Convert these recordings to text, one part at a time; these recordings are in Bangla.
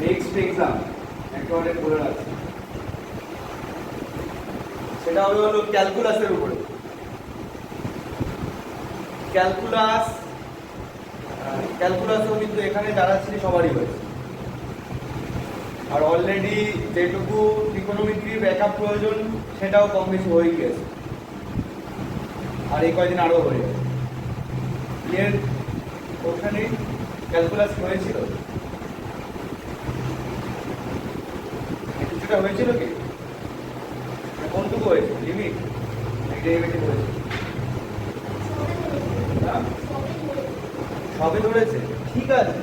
নেক্সট এক্সাম একেবারে বলে রাখছি, সেটা হলো ক্যালকুলাসের উপরে। ক্যালকুলাসও কিন্তু এখানে যারা ছিল সবারই হয়েছে, আর অলরেডি যেটুকু ট্রিগোনোমেট্রির ব্যাকআপ প্রয়োজন সেটাও কম বেশি হয়ে গেছে, আর এই কয়দিন আরও হয়ে যাবে। এর ওখানে ক্যালকুলাস হয়েছিল, কিছুটা হয়েছিল কি, কোনটুকু হয়েছে? লিমিট ডেরিভেটিভ হয়েছে, সবে ধরেছে, ঠিক আছে।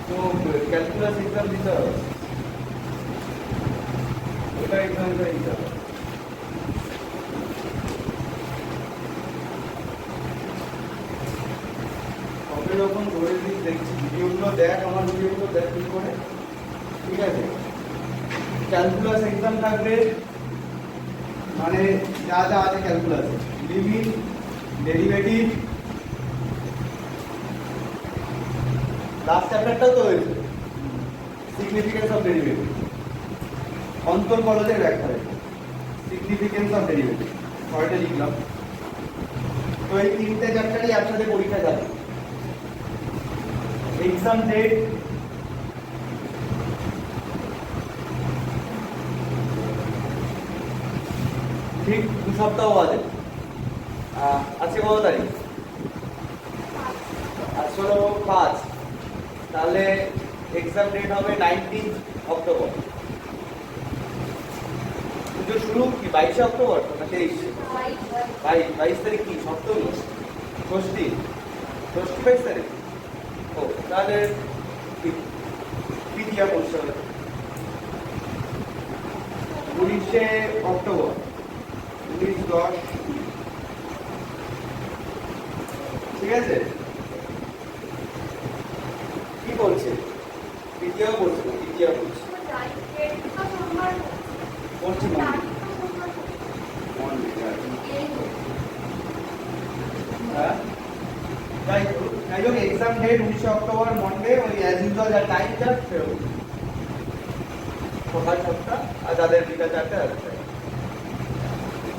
তো ক্যালকুলাস এক্সাম দিতে হবে, ওটা এক্সামটা দিতে হবে। সবে যখন ধরে দিই, দেখছি ভিডিওগুলো দেখ, আমার ভিডিওগুলো দেখ কি করে, ঠিক আছে। ক্যালকুলাস এক্সাম থাকবে মানে যা যা আছে ক্যালকুলাসে, লিমিট, ডেরিভেটিভ, লাস্ট চ্যাপ্টারটাও তো হয়েছে সিগনিফিকেন্স অফ ডেরিভেটিভ, অন্তর্কলজের ব্যাখ্যা, সিগনিফিকেন্স অফ ডেরিভেটিভ, ছয়টা লিখলাম। তো এই তিনটে চ্যাপ্টারই একসাথে পরীক্ষা যাবে। এক্সাম ডেট ঠিক 2 সপ্তাহ আছে। আজকে কত তারিখ? আজ হলো 5, তাহলে এক্সাম ডেট হবে 19 অক্টোবর। পুজো শুরু কি 22 অক্টোবর না 23? 22 তারিখ কি সপ্তমী, ষষ্ঠী, 22 তারিখ। ও তাহলে তৃতীয়া পড়ছে হবে 19 অক্টোবর, 19-10, ঠিক আছে। কি বলছে? তৃতীয়াও বলছে না, তৃতীয়া বলছে বলছি যাই হোক, এক্সাম ডেট 19 অক্টোবর, মন্ডে, ওই অ্যাজ ইউজুয়াল যা টাইম জাস্ট সেরকম সকাল 7টা, আর যাদের বিকাল 4টা,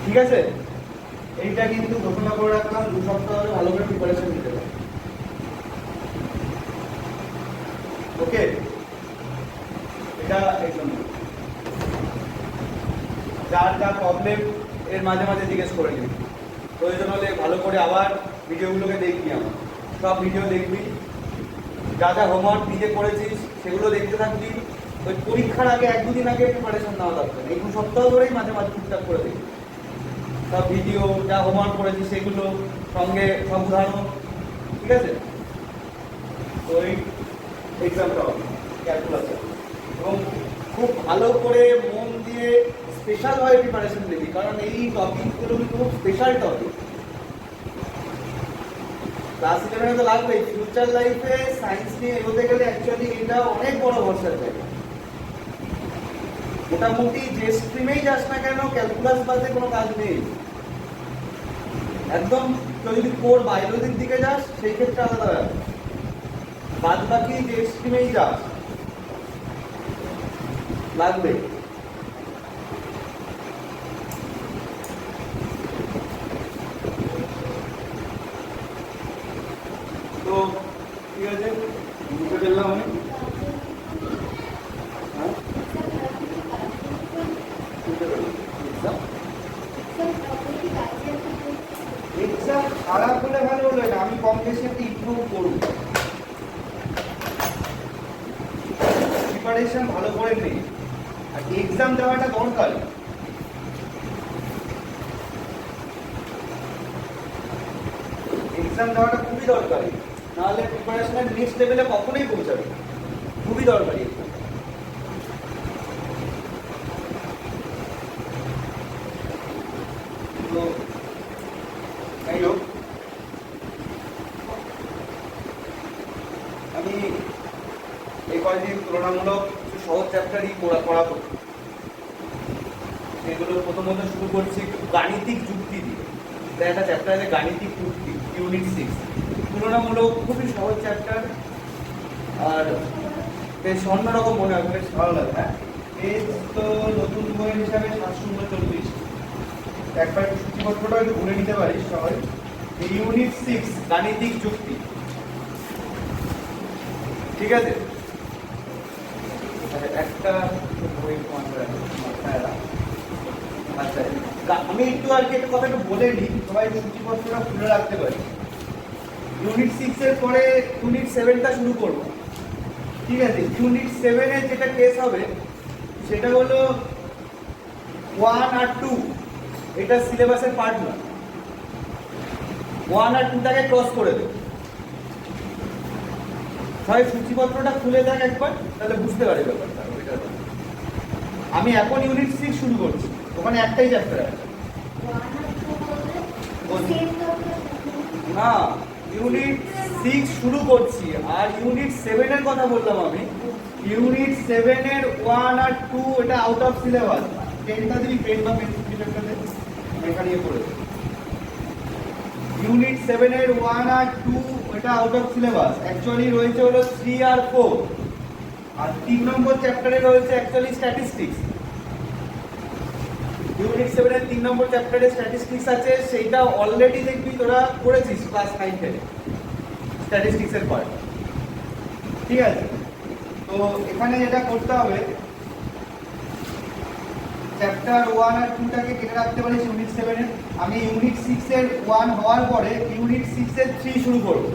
ঠিক আছে। এইটা কিন্তু ঘোষণা করে রাখলাম, 2 সপ্তাহ ধরে ভালো করে প্রিপারেশন নিতে হবে, ওকে। এটা একদম যার যা প্রবলেম এর মাঝে মাঝে জিজ্ঞেস করে নিবি, প্রয়োজন হলে ভালো করে আবার ভিডিওগুলোকে দেখবি, আমার সব ভিডিও দেখবি, যা যা হোমওয়ার্ক নিজে করেছিস সেগুলো দেখতে থাকবি। ওই পরীক্ষার আগে 1-2 দিন আগে প্রিপারেশন নেওয়া দরকার, এই 2 সপ্তাহ ধরেই মাঝে মাঝে টুকটাক করে দেখবি, সব ভিডিও যা হোমওয়ার্ক করেছিস সেগুলো সঙ্গে সব উদাহরণ, ঠিক আছে। তো এই এক্সামটা হবে ক্যালকুলাস, এবং খুব ভালো করে মন দিয়ে স্পেশালভাবে প্রিপারেশন দিবি, কারণ এই টপিকগুলো কিন্তু খুব স্পেশাল টপিক। ক্লাস 11 তো লাগবেই, ফিউচার লাইফে সায়েন্স নিয়ে এগোতে গেলে অ্যাকচুয়ালি এটা অনেক বড় ভরসার জায়গা। মোটামুটি যে স্ট্রিমেই যাস না কেন, ক্যালকুলাস বাদে কোনো কাজ নেই একদম। তো যদি কোর বায়োলজির দিকে যাস সেই ক্ষেত্রে আলাদা ব্যাপার, বাদ বাকি যে স্ট্রিমেই যাস লাগবে। তো ঠিক আছে, বুঝে ফেললাম আমি। এক্সাম খারাপ হলে ভালো হলো না, আমি কম বেশি একটা ইমপ্রুভ করবো, প্রিপারেশন ভালো করে নেই, আর এক্সাম দেওয়াটা দরকার। এক্সাম দেওয়াটা খুবই দরকারি, নাহলে প্রিপারেশনের নেক্সট লেভেলে কখনোই পৌঁছাবে, খুবই দরকারি। তো যাই হোক, আমি এই কয়েকদিন তুলনামূলক কিছু সহজ চ্যাপ্টারই পড়া করছি। সেগুলো প্রথমত শুরু করছি গাণিতিক যুক্তি দিয়ে। একটা চ্যাপ্টার আছে গাণিতিক যুক্তি, ইউনিট 6, তুলনামূলক খুবই সহজ চ্যাপ্টার, আর বেশ অন্যরকম মনে হয়, বেশ ভালো লাগে। হ্যাঁ, পেজ তো নতুন বইয়ের হিসাবে 740। একবার সূচিপত্রটা একটু ভুলে নিতে পারিস সবাই। ইউনিট 6 গাণিতিক যুক্তি, ঠিক আছে? একটা বই আচ্ছা, আমি একটু আর কি একটা কথা একটু বলে নিই, সবাই সূচিপত্রটা খুলে রাখতে পারি। ইউনিট 6 এর পরে ইউনিট 7টা শুরু করব, ঠিক আছে? ইউনিট 7 এর যেটা কেস হবে সেটা হলো 1 আর 2, এটা সিলেবাসের পার্ট না। 1 আর 2টাকে ক্রস করে দেব। সবাই সূচিপত্রটা খুলে দেখ একবার, তাহলে বুঝতে পারবে ব্যাপারটা। আমি এখন ইউনিট 6 শুরু করছি, ওখানে একটাই চ্যাপ্টার আছে না, ইউনিট 6 শুরু করছি। আর ইউনিট 7 এর কথা বললাম আমি। ইউনিট 7 এর 1 আর 2 এটা আউট অফ সিলেবাস। পেনটা দিবি, পেন বা পেন্সিলটা দে, এখানে পড়ে। ইউনিট 7 এর 1 আর 2 এটা আউট অফ সিলেবাস। অ্যাকচুয়ালি রয়েছে হলো 3 আর 4, আর 3 নম্বর চ্যাপ্টারে রয়েছে অ্যাকচুয়ালি স্ট্যাটিস্টিক্স। ইউনিট 7 এর 3 নম্বর চ্যাপ্টারে স্ট্যাটিস্টিক্স আছে, সেইটা অলরেডি দেখবি তোরা করেছিস ক্লাস 9 10 স্ট্যাটিস্টিক্স এর পার্ট, ঠিক আছে? তো এখানে যেটা করতে হবে, চ্যাপ্টার 1 আর 2টাকে কেটে রাখতে পারিস ইউনিট 7 এর। আমি ইউনিট 6 এর 1 হওয়ার পরে ইউনিট 6 এর 3 শুরু করব।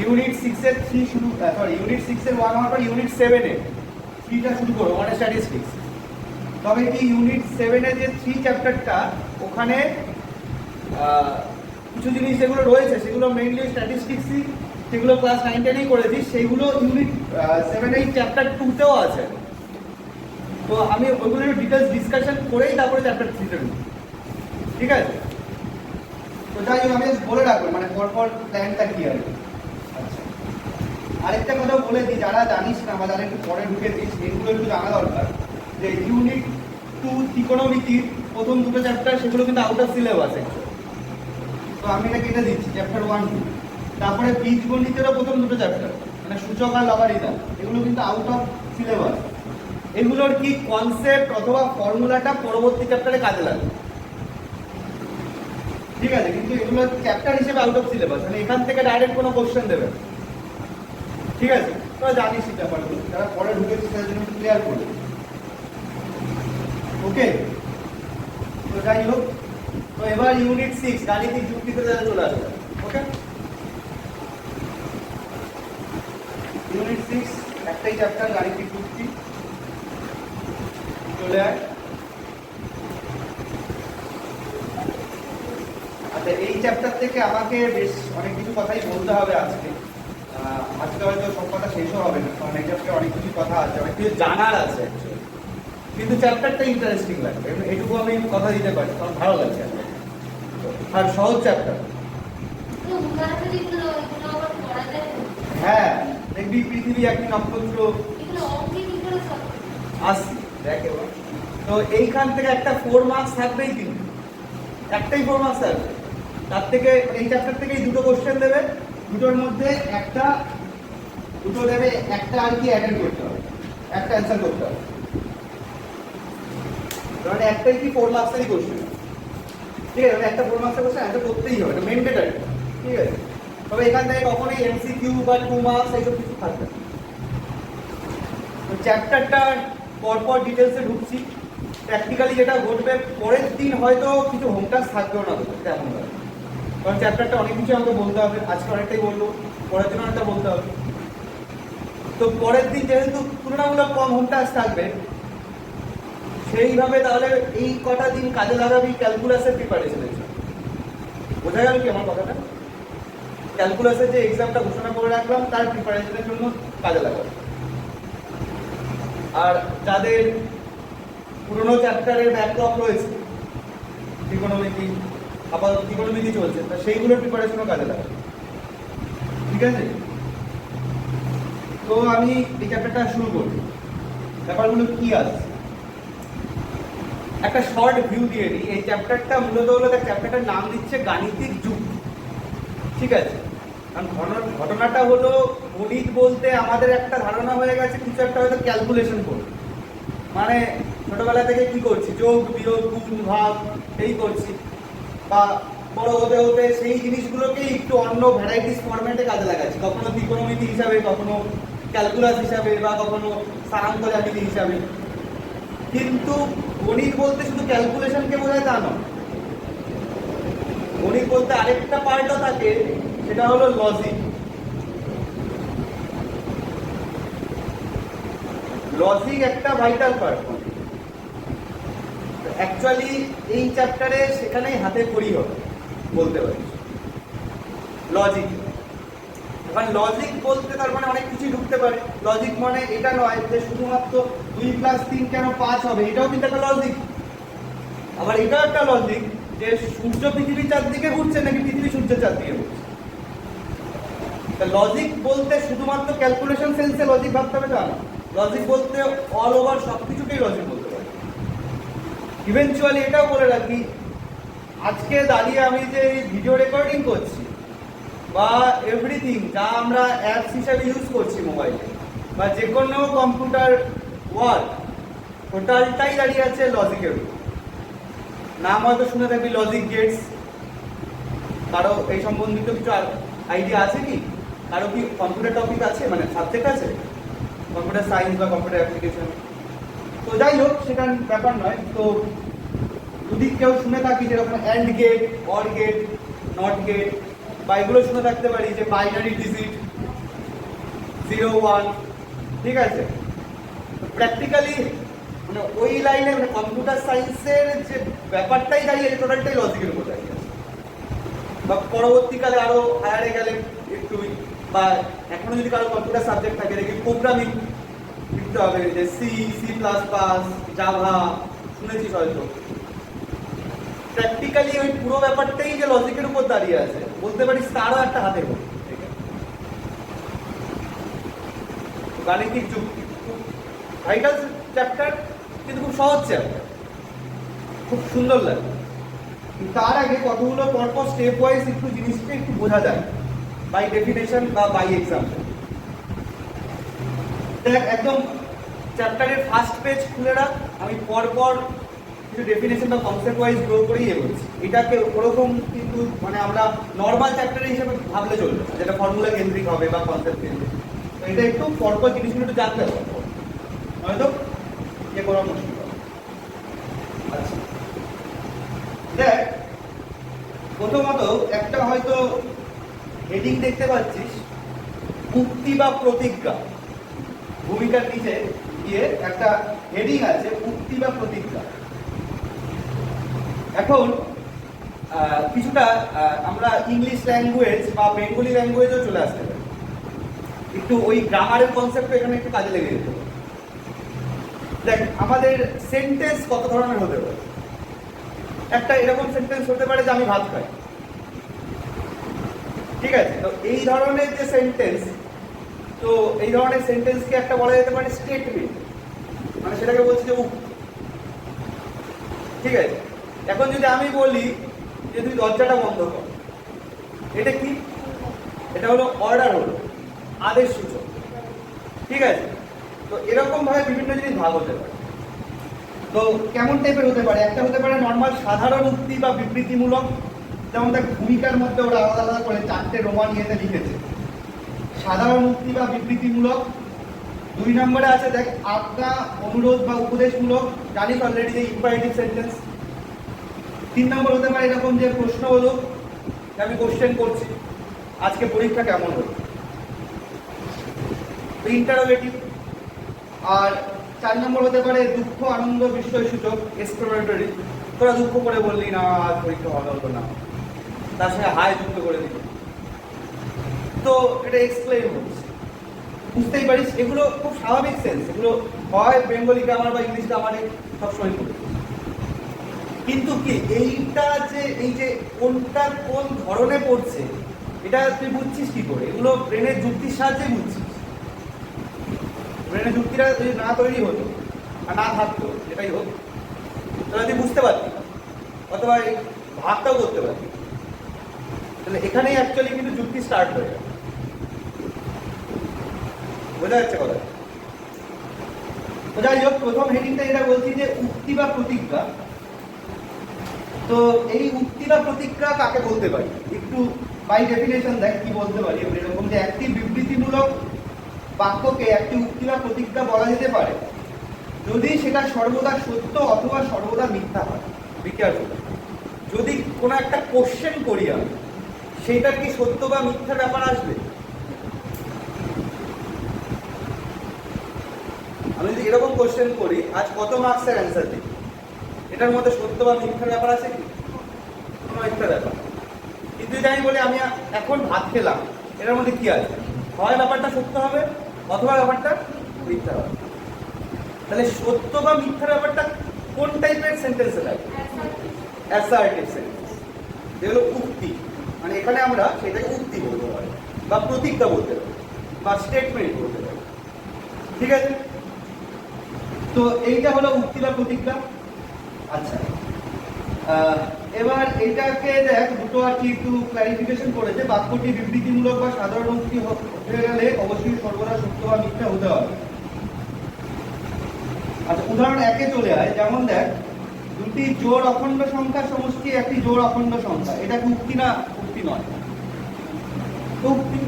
ইউনিট 6 এর 3 শুরু, সরি, ইউনিট 6 এর 1 হওয়ার পর ইউনিট 7 এর 3টা শুরু করব, মানে স্ট্যাটিস্টিক্স। তবে কি ইউনিট 7 এর যে 3 চ্যাপ্টারটা, ওখানে কিছু জিনিস যেগুলো রয়েছে সেগুলো মেইনলি স্ট্যাটিস্টিক্সই, সেগুলো ক্লাস 9 10 করেছি, সেইগুলো ইউনিট 7 এই চ্যাপ্টার 2তেও আছে। তো আমি ওইগুলো ডিটেলস ডিসকাশন করেই তারপরে চ্যাপ্টার 3 তে ঢুকবো, ঠিক আছে? তো যাই হোক, আমি বলে রাখবো মানে পরপর প্ল্যানটা কি আর কি। আচ্ছা, আরেকটা কথা বলে দিই, যারা জানিস না বা যারা একটু পরে ঢুকেছিস, এগুলো একটু জানা দরকার যে ইউনিট 2 ত্রিকোণমিতির প্রথম দুটো চ্যাপ্টার, সেগুলো কিন্তু আউট অফ সিলেবাস। তো আমি এটা কেটে দিচ্ছি, চ্যাপ্টার 1 2। তারপরে বীজগণিতেরও প্রথম দুটো চ্যাপ্টার, মানে সূচক আর লগারিদম, এগুলো কিন্তু আউট অফ সিলেবাস। এগুলোর কি কনসেপ্ট অথবা ফর্মুলাটা পরবর্তী চ্যাপ্টারে কাজে লাগবে, ঠিক আছে? কিন্তু এগুলো চ্যাপ্টার হিসেবে আউট অফ সিলেবাস, মানে এখান থেকে ডাইরেক্ট কোনো কোশ্চেন দেবে, ঠিক আছে? তোরা জানিস এই ব্যাপারগুলো, যারা পরে ঢুকেছিস তাদের জন্য ক্লিয়ার করবে, ওকে? তো যাই হোক, তো এবার ইউনিট 6 গাণিতিক যুক্তিতে চলে আসবে, ওকে? ইউনিট 6 একটাই চ্যাপ্টার, গাণিতিক যুক্তি। চলে আয়। আচ্ছা, এই চ্যাপ্টার থেকে আমাকে বেশ অনেক কিছু কথাই বলতে হবে আজকে। আজকে হয়তো সব কথা শেষও হবে না, কারণ এই চ্যাপ্টারে অনেক কিছু কথা আছে, অনেক কিছু জানার আছে অ্যাকচুয়ালি। কিন্তু চ্যাপ্টারটা ইন্টারেস্টিং লাগবে, এটুকু আমি কথা দিতে পারি, কারণ ভালো লাগছে। আর সহজ চ্যাপ্টার। হ্যাঁ, দেখবি পৃথিবী একটি নক্ষত্র আসছি, দেখ এবার। তো এইখান থেকে একটা 4 মার্কস থাকবেই, কিন্তু একটাই 4 মার্কস থাকবে। তার থেকে এই চ্যাপ্টার থেকেই দুটো কোশ্চেন দেবে, দুটোর মধ্যে দুটো দেবে, একটা আর কি অ্যাটেন্ড করতে হবে, একটা অ্যান্সার করতে হবে। মানে একটাই কি 4 মার্কসেরই কোশ্চেন, ঠিক আছে? একটা 4 মার্কসের কোশ্চেন অ্যান্সার করতেই হবে, এটা ম্যান্ডেটরি, ঠিক আছে? তবে এখান থেকে কখনোই এমসিকিউ বা 2 মার্কস এইসব কিছু থাকবে না। চ্যাপ্টারটা পরপর ডিটেলসে ঢুকছি। প্র্যাকটিক্যালি যেটা ঘটবে, পরের দিন হয়তো কিছু হোম টাস্ক থাকবেও না, তেমন হবে, কারণ চ্যাপ্টারটা অনেক কিছু আমাকে বলতে হবে। আজকে অনেকটাই বলবো, পরের দিন অনেকটা বলতে হবে। তো পরের দিন যেহেতু তুলনামূলক কম হোম টাস্ক থাকবে, সেইভাবে তাহলে এই কটা দিন কাজে লাগাবি ক্যালকুলাসের প্রিপারেশনের জন্য। বোঝা গেল কি আমার কথাটা? ক্যালকুলাসের যে এক্সামটা ঘোষণা করে রাখলাম, তার প্রিপারেশনের জন্য কাজে লাগাবো। আর যাদের পুরোনো চ্যাপ্টারের ব্যাকলগ রয়েছে, ত্রিকোণমিতি, আপাতত ত্রিকোণমিতি চলছে, তা সেইগুলোর প্রিপারেশনও কাজে লাগাবে, ঠিক আছে? তো আমি এই চ্যাপ্টারটা শুরু করি। ব্যাপারগুলো কি আছে একটা শর্ট ভিউ দিয়ে দিই। এই চ্যাপ্টারটা মূলত হলো, চ্যাপ্টারটার নাম দিচ্ছে গাণিতিক যুক্তি, ঠিক আছে? কারণ ঘটনাটা হলো গণিত বলতে আমাদের একটা ধারণা হয়ে গেছে কিছু একটা হয়তো ক্যালকুলেশন করবে, মানে ছোটবেলা থেকে কি করছি, যোগ বিয়োগ গুণ ভাগ এই করছি, বা বড় হতে হতে সেই জিনিসগুলোকে একটু অন্য ভ্যারাইটিস ফরম্যাটে কাজে লাগাচ্ছি, কখনো ত্রিকোণমিতি হিসাবে, কখনো ক্যালকুলাস হিসাবে, বা কখনো স্থানাঙ্ক জ্যামিতি হিসাবে। কিন্তু গণিত বলতে শুধু ক্যালকুলেশনকে বোঝায় তা নয়, গণিত বলতে আরেকটা পার্টও থাকে, সেটা হলো লজিক। লজিক একটা ভাইটাল পার্ট। অ্যাকচুয়ালি এই চ্যাপ্টারে সেখানেই হাতে খড়ি হবে বলতে পারি লজিক। এবার লজিক বলতে তার মানে অনেক কিছু ঢুকতে পারে। লজিক মানে এটা নয় যে শুধুমাত্র 2 + 3 কেন 5 হবে, এটাও কিন্তু একটা লজিক। আবার এটাও একটা লজিক যে সূর্য পৃথিবীর চারদিকে ঘুরছে নাকি পৃথিবী সূর্যের চারদিকে ঘুরছে। লজিক বলতে শুধুমাত্র ক্যালকুলেশন সেন্সে লজিক ভাবতে হবে তা না, লজিক বলতে অল ওভার সবকিছুকেই লজিক বলতে পারি। ইভেনচুয়ালি এটাও বলে রাখি, আজকে দাঁড়িয়ে আমি যে ভিডিও রেকর্ডিং করছি বা এভরিথিং যা আমরা অ্যাপস হিসাবে ইউজ করছি মোবাইলে বা যে কোনো কম্পিউটার ওয়ার্ক, টোটালটাই দাঁড়িয়ে আছে লজিকের উপর। নাম হয়তো শুনে থাকবি লজিক গেটস। কারো এই সম্বন্ধিত কিছু আইডিয়া আছে কি? কারো কি কম্পিউটার টপিক আছে, মানে সাবজেক্ট আছে কম্পিউটার সায়েন্স বা কম্পিউটার অ্যাপ্লিকেশন? তো যাই হোক, সেটা ব্যাপার নয়। তো যদি কেউ শুনে থাকি যেরকম and get, or get, not get, বা এগুলো শুনে থাকতে পারি যে বাইনারি ডিজিট 0 1, ঠিক আছে? প্র্যাকটিক্যালি মানে ওই লাইনে মানে কম্পিউটার সায়েন্সের যে ব্যাপারটাই দাঁড়িয়ে আছে টোটালটাই লজিকের উপর দাঁড়িয়ে আছে। বা পরবর্তীকালে আরো হায়ারে গেলে একটু, বা এখনো যদি কারো কম্পিউটার সাবজেক্ট থাকে দেখি প্রোগ্রামিং শিখতে হবে, যে সি, C++, জাভা শুনেছিস হয়তো। প্র্যাকটিক্যালি ওই পুরো ব্যাপারটাই যে লজিকের উপর দাঁড়িয়ে আছে বলতে পারিস, তারও একটা হাতে হোক গাণিতিক যুক্তি। ভাইটাল চ্যাপ্টার, কিন্তু খুব সহজ চ্যাপ্টার, খুব সুন্দর লাগে। তার আগে কতগুলো পরপর স্টেপ ওয়াইজ একটু জিনিসটা একটু বোঝা যায় বাই ডেফিনেশন বা বাই এক্সাম্পল। দেখ, একদম চ্যাপ্টারের ফার্স্ট পেজ খুলে রাখ, আমি পরপর কিছু ডেফিনেশন বা কনসেপ্ট ওয়াইজ গ্রো করেই এগোচ্ছি। এটাকে ওরকম কিন্তু মানে আমরা নর্মাল চ্যাপ্টার হিসেবে ভাবলে চলবে না, যেটা ফর্মুলা কেন্দ্রিক হবে বা কনসেপ্ট কেন্দ্রিক। তো এটা একটু পরপর জিনিসগুলো একটু জানতে হবে, হয়তো ইয়ে করা মুশকিল হবে। আচ্ছা দেখ, প্রথমত একটা হয়তো হেডিং দেখতে পাচ্ছিস, উক্তি বা প্রতিজ্ঞা। ভূমিকার নিচে গিয়ে একটা হেডিং আছে, উক্তি বা প্রতিজ্ঞা। এখন কিছুটা আমরা ইংলিশ ল্যাঙ্গুয়েজ বা বেঙ্গলি ল্যাঙ্গুয়েজও চলে আসতে পারি, একটু ওই গ্রামারের কনসেপ্ট এখানে একটু কাজে লেগে যেতে পারে। দেখ, আমাদের সেন্টেন্স কত ধরনের হতে পারে। একটা এরকম সেন্টেন্স হতে পারে যে আমি ভাত খাই, ঠিক আছে? তো এই ধরনের যে সেন্টেন্স, তো এই ধরনের সেন্টেন্সকে একটা বলা যেতে পারে স্টেটমেন্ট, মানে সেটাকে বলছি যে উক্তি, ঠিক আছে? এখন যদি আমি বলি যে তুই দরজাটা বন্ধ কর, এটা কি? এটা হলো অর্ডার, হলো আদেশ সূচক, ঠিক আছে? তো এরকম ভাবে বিভিন্ন জিনিস ভাগ হতে পারে। তো কেমন টাইপের হতে পারে? একটা হতে পারে নর্মাল সাধারণ উক্তি বা বিবৃতিমূলক, যেমন দেখ ভূমিকার মধ্যে ওরা আলাদা আলাদা করে 4টে রোমান ইয়েতে লিখেছে, সাধারণ উক্তি বা বিবৃতিমূলক। 2 নম্বরে আছে দেখ আজ্ঞা, অনুরোধ বা উপদেশমূলক, জানিস অলরেডি যে ইম্পারেটিভ সেন্টেন্স। 3 নম্বর হতে পারে এরকম যে প্রশ্ন হলো, আমি কোশ্চেন করছি আজকে পরীক্ষা কেমন হলো, ইন্টারোগেটিভ। আর 4 নম্বর হতে পারে দুঃখ, আনন্দ, বিস্ময়সূচক, এক্সক্লেমেটরি। তোরা দুঃখ করে বললি না আজ পরীক্ষা ভালো হতো না, তার সঙ্গে হাই যুক্ত করে দিবি, তো এটা এক্সপ্লেইন হচ্ছে, বুঝতেই পারিস। এগুলো খুব স্বাভাবিক সেন্স, এগুলো হয় বেঙ্গলি গ্রামার বা ইংলিশ গ্রামারে সবসময় পড়ে। কিন্তু কি এইটা যে এই যে কোনটা কোন ধরনে পড়ছে এটা তুই বুঝছিস কি করে? এগুলো ব্রেনের যুক্তির সাহায্যে বুঝছিস। ব্রেনের যুক্তিটা যদি না তৈরি হতো আর না থাকতো, যেটাই হোক, তাহলে তুই বুঝতে পারতি অথবা এই ভাগটাও করতে পারতি। তাহলে এখানেই অ্যাকচুয়ালি কিন্তু যুক্তি স্টার্ট হয়ে যায়। বোঝা যাচ্ছে কথা? তো যাই হোক, প্রথম হেডিংটা যেটা বলছি যে উক্তি বা প্রতিজ্ঞা। তো এই উক্তি বা প্রতিজ্ঞা কাকে বলতে পারি, একটু বাই ডেফিনেশন দেখ কি বলতে পারি। এরকম যে একটি বিবৃতিমূলক বাক্যকে একটি উক্তি বা প্রতিজ্ঞা বলা যেতে পারে যদি সেটা সর্বদা সত্য অথবা সর্বদা মিথ্যা হয়। বিকেয়ারফুল, যদি কোনো একটা কোশ্চেন করি আমি, সেইটার কি সত্য বা মিথ্যা ব্যাপার আসবে? আমি যদি এরকম কোশ্চেন করি, আজ কত মার্কসের অ্যান্সার দিই, এটার মধ্যে সত্য বা মিথ্যার ব্যাপার আছে কি? কোনো একটা ব্যাপার। কিন্তু যদি আমি বলি আমি এখন ভাত খেলাম, এটার মধ্যে কি আছে? হয় ব্যাপারটা সত্য হবে অথবা ব্যাপারটা মিথ্যা হবে। তাহলে সত্য বা মিথ্যার ব্যাপারটা কোন টাইপের সেন্টেন্সে লাগে? অ্যাসার্টিভ সেন্টেন্স, যেগুলো উক্তি, মানে এখানে আমরা সেটাকে উক্তি বলতে পারি বা প্রতিজ্ঞা বলতে পারি বা স্টেটমেন্ট বলতে পারি। ঠিক আছে, তো এইটা হলো উক্তি বা প্রতিজ্ঞা। আচ্ছা, এবার এইটাকে দেখ দুটো আর কি একটু ক্লারিফিকেশন করেছে। বাক্যটি বিবৃতিমূলক বা সাধারণ উক্তি হতে গেলে অবশ্যই সর্বদা সত্য বা মিথ্যা হতে হবে। আচ্ছা, উদাহরণ একে চলে আয়। যেমন দেখ, দুটি জোড় অখণ্ড সংখ্যার সমষ্টি একটি জোড় অখণ্ড সংখ্যা, এটা কি উক্তি না? উক্তি নয়, তো উক্তি।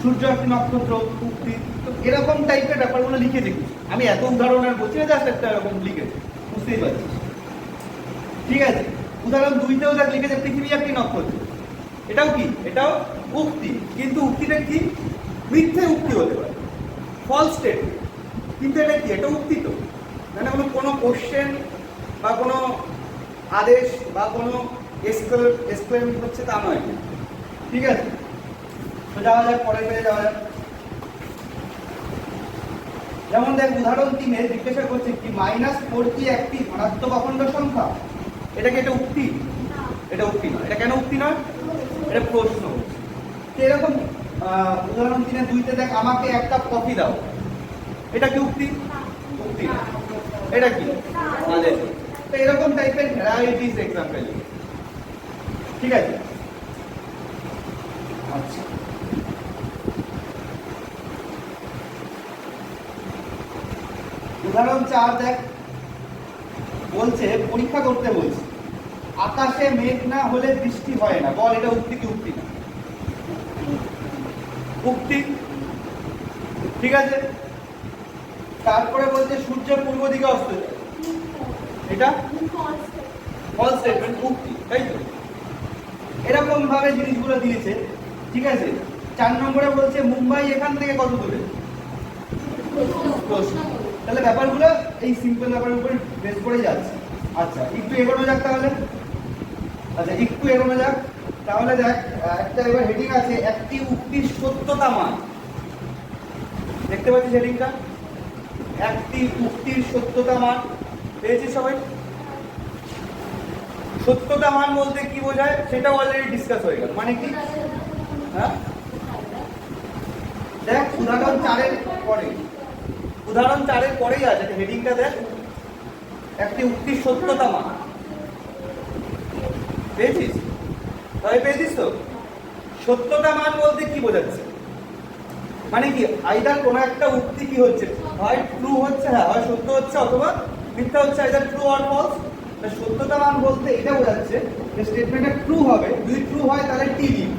সূর্য একটি নক্ষত্র, উক্তি। তো এরকম টাইপের ব্যাপারগুলো লিখে দেখি। আমি এত উদাহরণ আর বলছি না, জাস্ট একটা এরকম লিখেছি, বুঝতেই পারছিস। ঠিক আছে, উদাহরণ দুইতেও দেখ লিখেছে পৃথিবী একটি নক্ষত্র, এটাও কি? এটাও উক্তি। কিন্তু উক্তিটা কি? মিথ্যে উক্তি হতে পারে, ফলস স্টেটমেন্ট। কিন্তু এটা কি? এটা উক্তি তো, মানে কোনো কোশ্চেন বা কোনো আদেশ বা কোনো এক্সক্লেম হচ্ছে তা নয়। ঠিক আছে, তো যাওয়া যাক, পরের পেজে যাওয়া যাক। যেমন দেখ, উদাহরণ 3-এ জিজ্ঞাসা করছে কি -4 কি একটি ধনাত্মক অখণ্ড সংখ্যা? এটা কি? এটা উক্তি? এটা উক্তি নয়। এটা কেন উক্তি নয়? এটা প্রশ্ন হচ্ছে। এরকম উদাহরণ 3-2-তে দেখ, আমাকে এক কাপ কফি দাও, এটা কি উক্তি? উক্তি না। এটা কি? আদেশ। তো এরকম টাইপের ভ্যারাইটিস এক্সাম্পল। ঠিক আছে, আচ্ছা, উদাহরণ 4 দেখ, বলছে পরীক্ষা করতে বলছে আকাশে মেঘ না হলে বৃষ্টি হয় না। বল এটা উক্তি কি উক্তি না? উক্তি। ঠিক আছে, তারপরে বলছে সূর্য পূর্ব দিকে অস্ত যায়, এটা ফলস স্টেটমেন্ট, উক্তি, তাই তো? এরকম ভাবে জিনিসগুলো দিয়েছে। ঠিক আছে, 4 নম্বরে বলছে মুম্বাই এখান থেকে কত দূরে? প্রশ্ন। তাহলে ব্যাপারগুলো এই সিম্পল ব্যাপারের উপরে বেস করে যাচ্ছে। আচ্ছা, একটু এগোনো যাক তাহলে। তাহলে দেখ, একটা এবার হেডিং আছে একটি উক্তির সত্যতা মান। দেখতে পাচ্ছিস হেডিংটা? একটি উক্তির সত্যতা মান। পেয়েছিস সবাই? সত্যতা মান বলতে কি বোঝায় সেটাও অলরেডি ডিসকাস হয়ে গেল। মানে কি? হ্যাঁ, দেখ উদাহরণ 4-এর পরেই আছে হেডিংটা। দেখ, একটি উক্তির সত্যতা মান। পেয়েছিস? তবে পেয়েছিস তো? সত্যতা মান বলতে কি বোঝাচ্ছে? মানে কি, আইদার কোনো একটা উক্তি কি হচ্ছে, হয় ট্রু হচ্ছে, হ্যাঁ, হয় সত্য হচ্ছে অথবা মিথ্যা হচ্ছে, আইদার ট্রু অর ফলস। সত্যতা মান বলতে এটা বোঝাচ্ছে যে স্টেটমেন্টটা ট্রু হবে। যদি ট্রু হয় তাহলে টি লিখব,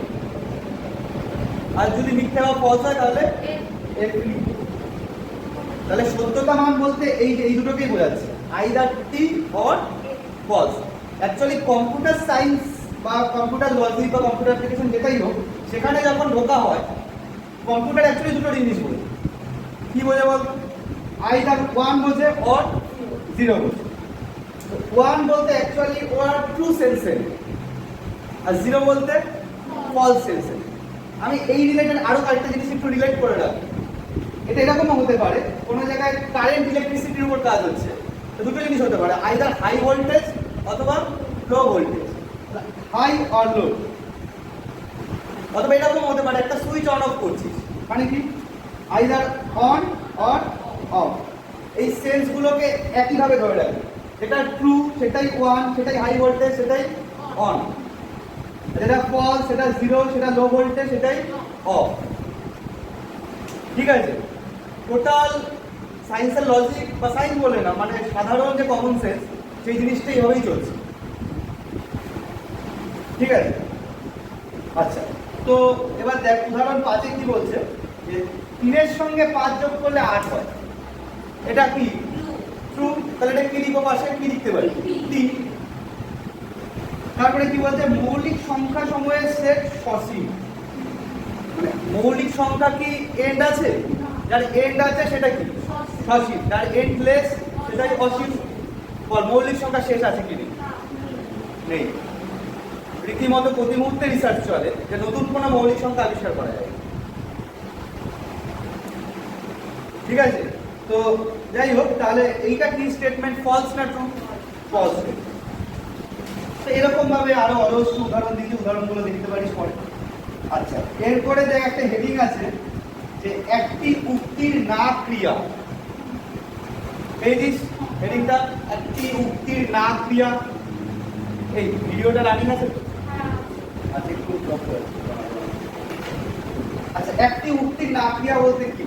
আর যদি মিথ্যা বা ফলস হয় তাহলে এফ লিখব। তাহলে সত্যতা মান বলতে এই দুটোকেই বোঝাচ্ছে, either T or false. Actually computer science বা কম্পিউটার লজিক বা কম্পিউটার অ্যাপ্লিকেশন যেটাই হোক, সেখানে যখন ঢোকা হয়, কম্পিউটার অ্যাকচুয়ালি দুটো জিনিস বোঝে। কি বোঝে বলতো? আইদার 1 বোঝে অর 0 বোঝে। 1 বলতে অ্যাকচুয়ালি ওর ট্রু সেন্সে, আর 0 বলতে ফলস সেন্সে। আমি এই রিলেটেড আরো কয়েকটা জিনিস একটু রিলেট করে রাখি। এটা এরকমও হতে পারে, কোনো জায়গায় কারেন্ট ইলেকট্রিসিটির উপর কাজ হচ্ছে, তো দুটো জিনিস হতে পারে, আইদার হাই ভোল্টেজ অথবা low voltage, high or low. অথবা এরকম হতে পারে একটা সুইচ অন অফ করছিস, মানে কি আইদার অন অর অফ। এই সেন্সগুলোকে একইভাবে ধরে রাখবে, যেটা ট্রু সেটাই 1, সেটাই হাই ভোল্টেজ, সেটাই অন, যেটা ফলস সেটা 0, সেটা লো ভোল্টেজ, সেটাই অফ। ঠিক আছে? টোটাল সায়েন্সের লজিক বা সায়েন্স বলে না, মানে সাধারণ যে কমন সেন্স, সেই জিনিসটা এইভাবেই চলছে। ঠিক আছে? আচ্ছা, তো এবার দেখ উদাহরণ 5-এ কি বলছে যে 3-এর সঙ্গে 5 যোগ করলে 8 হয়। এটা কি ট্রু? তাহলে এটা কি লিখবো পাশে? কি লিখতে পারি? 3। তারপরে কি বলছে, মৌলিক সংখ্যা সমূহের সেট সসীম। মানে মৌলিক সংখ্যা কি এন্ড আছে? যার এন্ড আছে সেটা কি সসীম, যার এন্ডলেস সেটাই অসীম। বল মৌলিক সংখ্যা শেষ আছে কি নেই? রীতিমতো প্রতি মুহূর্তে রিসার্চ চলে যে নতুন কোনো মৌলিক সংখ্যা আবিষ্কার করা যায়। ঠিক আছে? তো যাই হোক, তাহলে এইটা কি স্টেটমেন্ট? ফলস না ট্রু? ফলস। তো এরকম ভাবে আরো অজস্র উদাহরণ দিচ্ছি, উদাহরণগুলো দেখতে পারিস পরে। আচ্ছা, এরপরে দেখ একটা হেডিং আছে যে একটি উক্তির না ক্রিয়া। এই যে হেডিংটা, একটি উক্তির না ক্রিয়া। এই ভিডিওটা রানিং আছে? আচ্ছা, একটু ব্লক করে। আচ্ছা, একটি উক্তির না ক্রিয়া বলতে কি?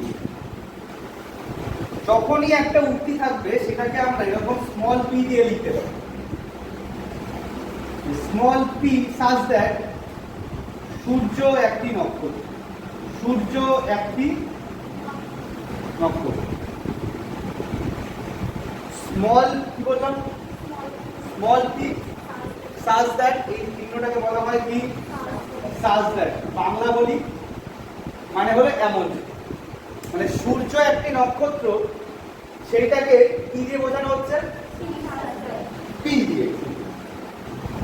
যখনই একটা উক্তি থাকবে সেটাকে আমরা এরকম স্মল পি দিয়ে লিখতে পারি। স্মল পি সাজ দ্যাট সূর্য একটি নক্ষত্র। সূর্য একটি নক্ষত্র। স্মল কি বললাম? স্মল পি সাজ দ্যাট, এই চিহ্নটাকে বলা হয় কি? Such that. বাংলা বলি মানে হলো এমন, মানে সূর্য একটি নক্ষত্র, সেইটাকে কি দিয়ে বোঝানো হচ্ছে? পি দিয়ে।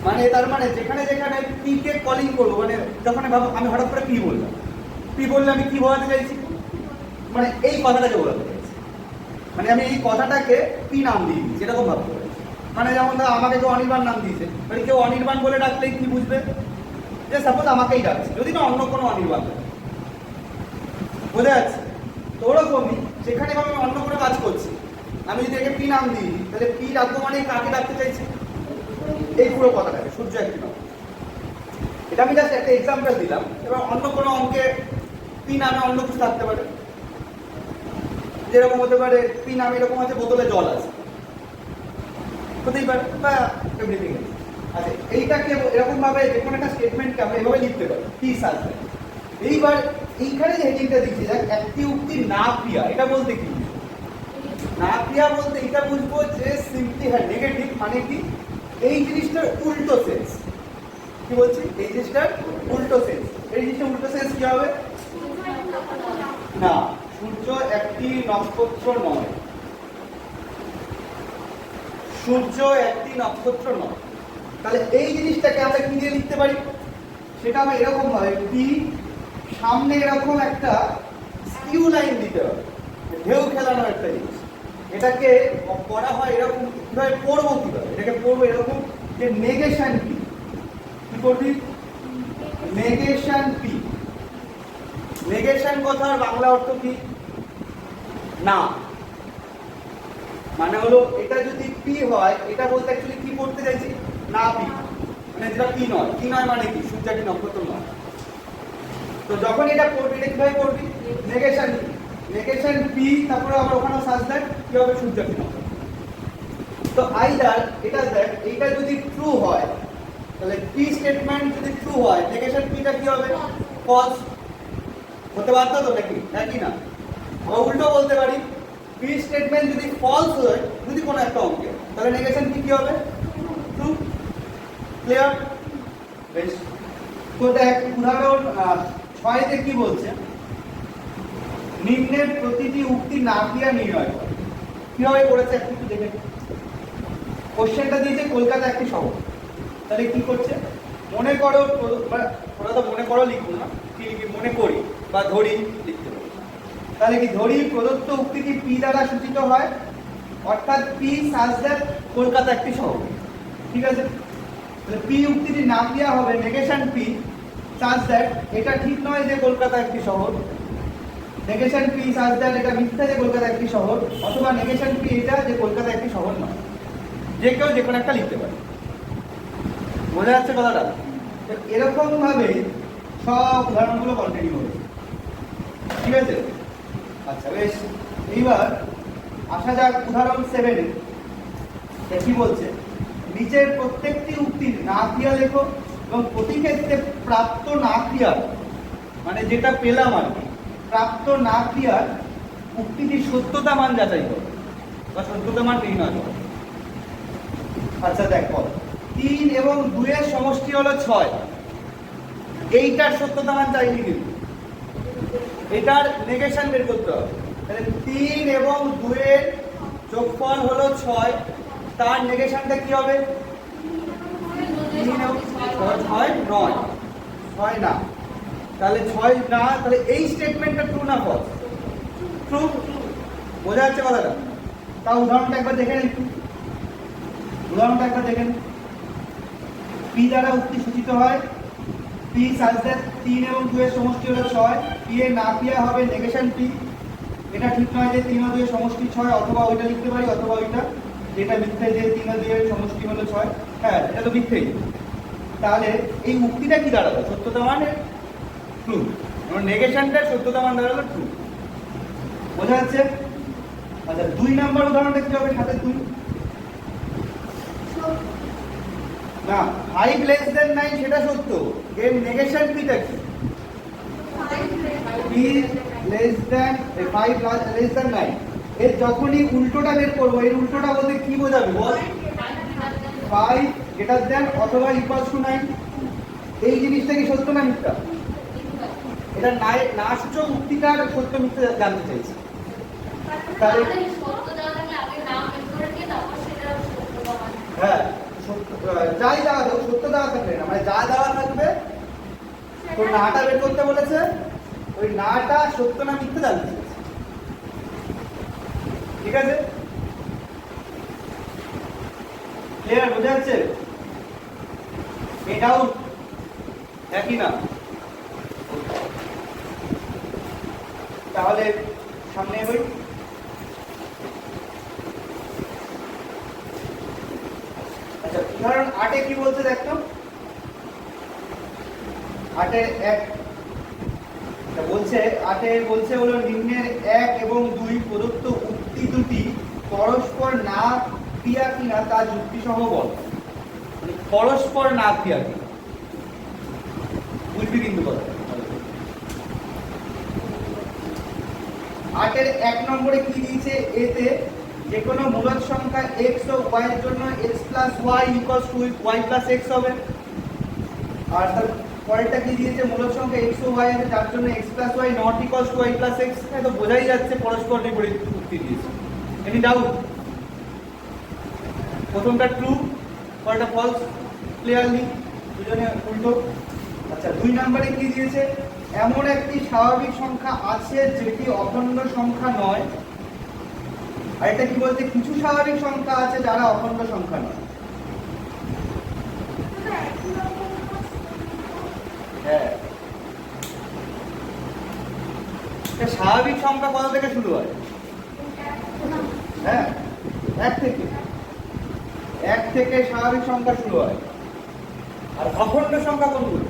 মানে তার মানে যেখানে যেখানে পি কে কলিং করবো, মানে যখন আমি হঠাৎ করে পি বললাম, পি বললে আমি কি বোঝাতে চাইছি? মানে এই কথাটাকে বোঝাতে চাইছি, মানে আমি এই কথাটাকে পি নাম দিয়ে দিই, যেরকম ভাবতে পারি। মানে যেমন আমাকে কেউ অনির্বাণ নাম দিয়েছে, মানে কেউ অনির্বাণ বলে ডাকলেই কি বুঝবে? যে সাপোজ আমাকেই ডাকছে, যদি না অন্য কোনো অনির্বাণ বোঝা যাচ্ছে। তো ওরকমই যেখানে আমি অন্য কোনো কাজ করছি, আমি যদি একে পি নাম দিই, তাহলে পি ডাকবো মানে কাকে ডাকতে চাইছি? এই পুরো কথাটাকে, সূর্য একটি নক্ষত্র। এটা আমি জাস্ট একটা এক্সাম্পল দিলাম। এবার অন্য কোনো অঙ্কে পি নামে অন্য কিছু থাকতে পারে, যেরকম হতে পারে পি নামে এরকম আছে বোতলে জল আছে, হতেই পারে, বা এভরিথিং। আচ্ছা, এইটাকে এরকম ভাবে যে কোনো একটা স্টেটমেন্টকে আমরা এভাবে লিখতে পারি, পি সাজ দ্যাট। এইবার এইখানে যে হেডিংটা দিচ্ছি, দেখ একটি উক্তি না ক্রিয়া, এটা বলতে কি? না ক্রিয়া বলতে এটা বুঝবো যে সিম্পলি হ্যাঁ নেগেটিভ, মানে কি এই জিনিসটার উল্টো সেন্স। কি বলছি? এই জিনিসটার উল্টো সেন্স। এই জিনিসটার উল্টো সেন্স কি হবে? না, সূর্য একটি নক্ষত্র নয়। সূর্য একটি নক্ষত্র নয়। তাহলে এই জিনিসটাকে আমরা কি দিয়ে লিখতে পারি? সেটা আমরা এরকম ভাবে পি সামনে এরকম একটা স্কিউ লাইন দিতে হবে, ঢেউ খেলানো একটা জিনিস। এটাকে করা হয় এরকম, কিভাবে পড়বো? কিভাবে এটাকে পড়বো? এরকম যে নেগেশন পি। কি করবি? Negation P. নেগেশন কথার বাংলা অর্থ কি? না। মানে হলো এটা যদি পি হয়, এটা বলতে অ্যাকচুয়ালি কি করতে চাইছি? না পি, মানে যেটা পি নয়। কি নয় মানে কি? সূর্য একটি নক্ষত্র নয়। তো যখন এটা করবি, এটা কিভাবে করবি? Negation P. নেগেশন পি, তারপরে আবার ওখানে সাজ দেখ কি হবে? সূর্য একটি নক্ষত্র। তো আইদার এটা দেখ, এইটা যদি ট্রু হয়, তাহলে পি স্টেটমেন্ট যদি ট্রু হয়, নেগেশন পিটা কি হবে? ফলস হতে বাধ্য তো, নাকি? নাকি না? আমরা উল্টো বলতে পারি, পি স্টেটমেন্ট যদি ফলস হয় যদি কোনো একটা অঙ্কে, তাহলে নেগেশন পি কি হবে? ট্রু। ক্লিয়ার? বেশ। তো দেখ উদাহরণ 6-তে কি বলছে? নিম্নের প্রতিটি উক্তি না ক্রিয়া নির্ণয় করে। কিভাবে করেছে একটু দেখে। কোশ্চেনটা দিয়েছে কলকাতা একটি শহর। তাহলে কি করছে? মনে করো, ওরা তো মনে করো লিখবো না, কি লিখি? মনে করি বা ধরি লিখতে পারি। তাহলে কি ধরি প্রদত্ত উক্তিটি পি দ্বারা সূচিত হয়, অর্থাৎ পি সাজ দ্যাট কলকাতা একটি শহর। ঠিক আছে? তাহলে পি উক্তিটি নাম দেওয়া হবে নেগেশন পি সাজ দ্যাট এটা ঠিক নয় যে কলকাতা একটি শহর, নেগেশন পি সাজ দ্যাট এটা মিথ্যা যে কলকাতা একটি শহর, অথবা নেগেশন পি এটা যে কলকাতা একটি শহর নয়। যে কেউ যে কোনো একটা লিখতে পারে। বোঝা যাচ্ছে কথাটা? এরকম ভাবে সব উদাহরণগুলো কন্টিনিউ হবে। ঠিক আছে? আচ্ছা বেশ, এইবার আসা যাক উদাহরণ 7 এ। কি বলছে, নিচের প্রত্যেকটি উক্তির না ক্রিয়া লেখো এবং প্রতি ক্ষেত্রে প্রাপ্ত না ক্রিয়ার, মানে যেটা পেলাম আর কি, প্রাপ্ত না ক্রিয়ার উক্তিটির সত্যতা মান যাচাই করো বা সত্যতা মান নির্ণয় করো। আচ্ছা দেখো, 3 এবং 2 এর সমষ্টি হলো 6, এইটার সত্যতা মান চাইনি, কিন্তু এটার নেগেশন বের করতে হবে। তাহলে 3 এবং 2 এর যোগফল হলো 6, তার নেগেশনটা কি হবে? 3 এবং 6 9, 6 না, তাহলে 6 না, তাহলে এই স্টেটমেন্টটা ট্রু না ফলস? ট্রু। বোঝা যাচ্ছে কথাটা? তাও উদাহরণটা একবার দেখে নিন, উদাহরণটা একবার দেখেন। পি দ্বারা উক্তি সূচিত হয়, পি সাজ দ্যাট 3 এবং 2 এর সমষ্টি হলো 6, পি এর না ক্রিয়া হবে নেগেশন পি। এটা ঠিক নয় যে 3 ও 2 এর সমষ্টি 6, অথবা ওইটা লিখতে পারি অথবা ওইটা, যেটা মিথ্যে যে 3 ও 2 এর সমষ্টি হলো 6। হ্যাঁ, এটা তো মিথ্যেই। তাহলে এই উক্তিটা কি দাঁড়ালো? সত্যতা মানে ট্রু, মানে নেগেশনটার সত্যতা মান দাঁড়ালো ট্রু। বোঝা যাচ্ছে? আচ্ছা, 2 নাম্বার উদাহরণটা কি হবে? সাথে 2 না, 5 লেস দেন 9 সেটা সত্য, এর নেগেশন কিটা কি? p less than 5 less than 9, এর যখনই উল্টোটা বের করব, এর উল্টোটা বলতে কি বোঝাবে বল? 5 গ্রেটার দেন অথবা ইকুয়ালস টু 9। এই জিনিসটা কি সত্য না মিথ্যা? এটা না সূচক উক্তিটার সত্য মিথ্যা জানতে চাইছি। তাহলে হ্যাঁ, যাই দেওয়া থাকবে, সত্য দেওয়া থাকবে না, মানে যা দেওয়া থাকবে তো নাটা বের করতে বলেছে, ওই নাটা সত্য না মিথ্যা জানতে চাইছে। ঠিক আছে, ক্লিয়ার? বোঝা যাচ্ছে? এটাও একই না? তাহলে সামনে এগোই। আচ্ছা, উদাহরণ 8 কি বলছে দেখতো? 8 বলছে হলো নিম্নের 1 এবং 2 প্রদত্ত উক্তি দুটি পরস্পর না ক্রিয়া কিনা তা যুক্তি সহ বল। মানে পরস্পর না ক্রিয়া কিনা বুঝবি কিন্তু কথা। 8 1 নম্বরে কি দিয়েছে? এতে যে কোনো মূলদ সংখ্যা x ও y এর জন্য x + y = y + x হবে। আর তার পরেরটা কি দিয়েছে? মূলদ সংখ্যা x ও y আছে যার জন্য x + y ≠ y + x। তো বোঝাই যাচ্ছে পরস্পর বিপরীত উক্তি দিয়েছে। Any doubt? প্রথমটা ট্রু, পরেরটা ফলস, ক্লিয়ারলি দুজনে উল্টো। আচ্ছা, 2 নম্বরে কি দিয়েছে? এমন একটি স্বাভাবিক সংখ্যা আছে যেটি অখণ্ড সংখ্যা নয়। আর এটা কি বলতে? কিছু স্বাভাবিক সংখ্যা আছে যারা অখণ্ড সংখ্যা নয়। হ্যাঁ, স্বাভাবিক সংখ্যা কত থেকে শুরু হয়? হ্যাঁ, 1 থেকে স্বাভাবিক সংখ্যা শুরু হয়। আর অখণ্ড সংখ্যা কোনগুলো?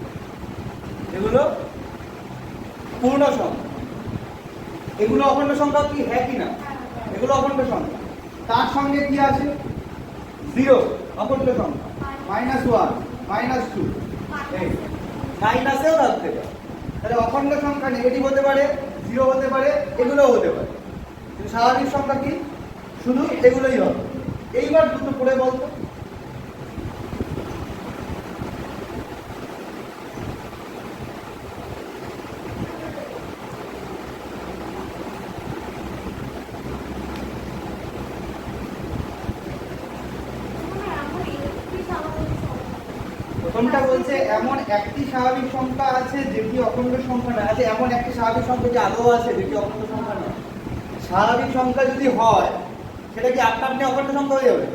এগুলো পূর্ণ সংখ্যা। এগুলো অখণ্ড সংখ্যা কি? হ্যাঁ কি না? এগুলো অখণ্ড সংখ্যা। তার সঙ্গে কি আছে? 0 অখণ্ড সংখ্যা, -1 -2, এই মাইনাসেও থাকতে পারে। তাহলে অখণ্ড সংখ্যা নেগেটিভ হতে পারে, 0 হতে পারে, এগুলোও হতে পারে। কিন্তু স্বাভাবিক সংখ্যা কি? শুধু এগুলোই হবে। এইবার দুটো পড়ে বলতো। প্রথমটা বলছে এমন একটি স্বাভাবিক সংখ্যা আছে যেটি অখণ্ড সংখ্যা নয়। আছে এমন একটি স্বাভাবিক সংখ্যা যে আদৌ আছে যেটি অখণ্ড সংখ্যা নয়। স্বাভাবিক সংখ্যা যদি হয় সেটা কি আপনা আপনি অখণ্ড সংখ্যা হয়ে যাবে?